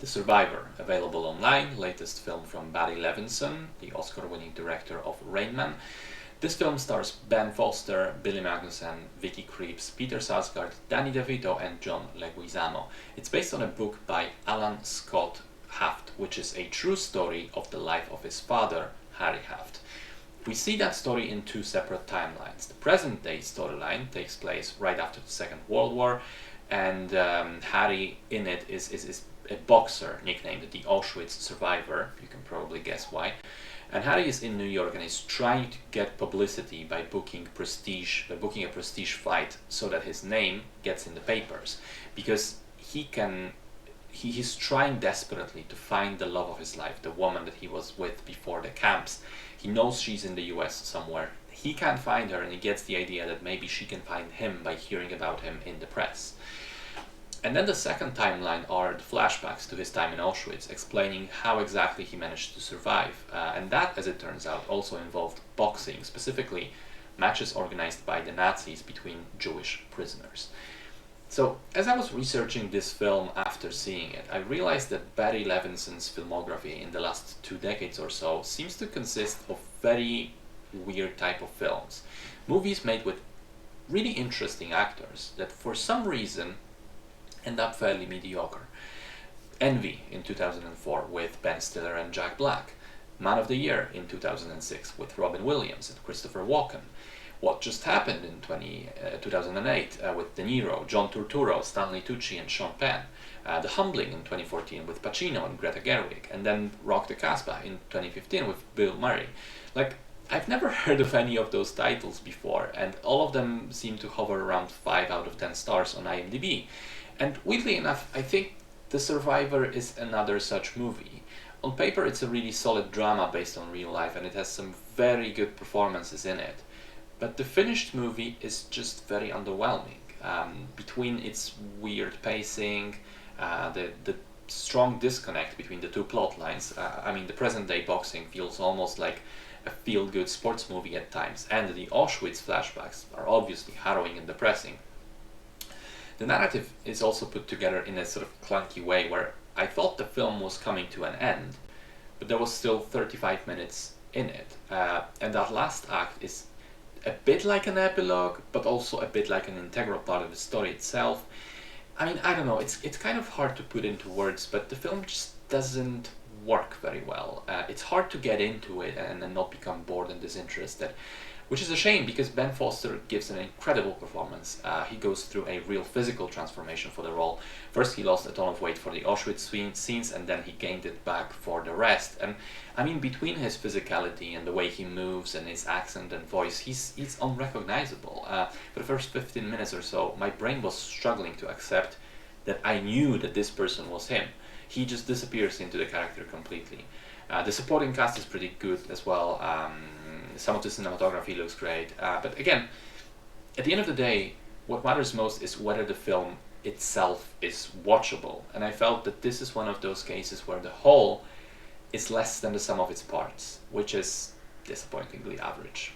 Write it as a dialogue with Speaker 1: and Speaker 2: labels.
Speaker 1: The Survivor, available online, latest film from Barry Levinson, the Oscar-winning director of Rain Man. This film stars Ben Foster, Billy Magnussen, Vicky Krieps, Peter Sarsgaard, Danny DeVito, and John Leguizamo. It's based on a book by Alan Scott Haft, which is a true story of the life of his father, Harry Haft. We see that story in two separate timelines. The present-day storyline takes place right after the Second World War, and Harry in it is a boxer nicknamed the Auschwitz Survivor. You can probably guess why. And Harry is in New York and is trying to get publicity by booking a prestige fight so that his name gets in the papers, because he's trying desperately to find the love of his life, the woman that he was with before the camps. He knows she's in the US somewhere. He can't find her, and he gets the idea that maybe she can find him by hearing about him in the press. And then the second timeline are the flashbacks to his time in Auschwitz, explaining how exactly he managed to survive. And that, as it turns out, also involved boxing, specifically matches organized by the Nazis between Jewish prisoners. So, as I was researching this film after seeing it, I realized that Barry Levinson's filmography in the last 2 decades or so seems to consist of very weird type of films. Movies made with really interesting actors that for some reason end up fairly mediocre. Envy in 2004 with Ben Stiller and Jack Black. Man of the Year in 2006 with Robin Williams and Christopher Walken. What Just Happened in 2008 with De Niro, John Turturro, Stanley Tucci and Sean Penn. The Humbling in 2014 with Pacino and Greta Gerwig. And then Rock the Casbah in 2015 with Bill Murray. I've never heard of any of those titles before, and all of them seem to hover around 5 out of 10 stars on IMDb. And weirdly enough, I think The Survivor is another such movie. On paper, it's a really solid drama based on real life, and it has some very good performances in it. But the finished movie is just very underwhelming. Between its weird pacing, the strong disconnect between the two plot lines. The present-day boxing feels almost like a feel-good sports movie at times, and the Auschwitz flashbacks are obviously harrowing and depressing. The narrative is also put together in a sort of clunky way where I thought the film was coming to an end, but there was still 35 minutes in it. And that last act is a bit like an epilogue, but also a bit like an integral part of the story itself. I don't know, it's kind of hard to put into words, but the film just doesn't work very well. It's hard to get into it and not become bored and disinterested. Which is a shame, because Ben Foster gives an incredible performance. He goes through a real physical transformation for the role. First he lost a ton of weight for the Auschwitz scenes, and then he gained it back for the rest. And between his physicality and the way he moves and his accent and voice, he's unrecognizable. For the first 15 minutes or so, my brain was struggling to accept that I knew that this person was him. He just disappears into the character completely. The supporting cast is pretty good as well. Some of the cinematography looks great, but again, at the end of the day, what matters most is whether the film itself is watchable, and I felt that this is one of those cases where the whole is less than the sum of its parts, which is disappointingly average.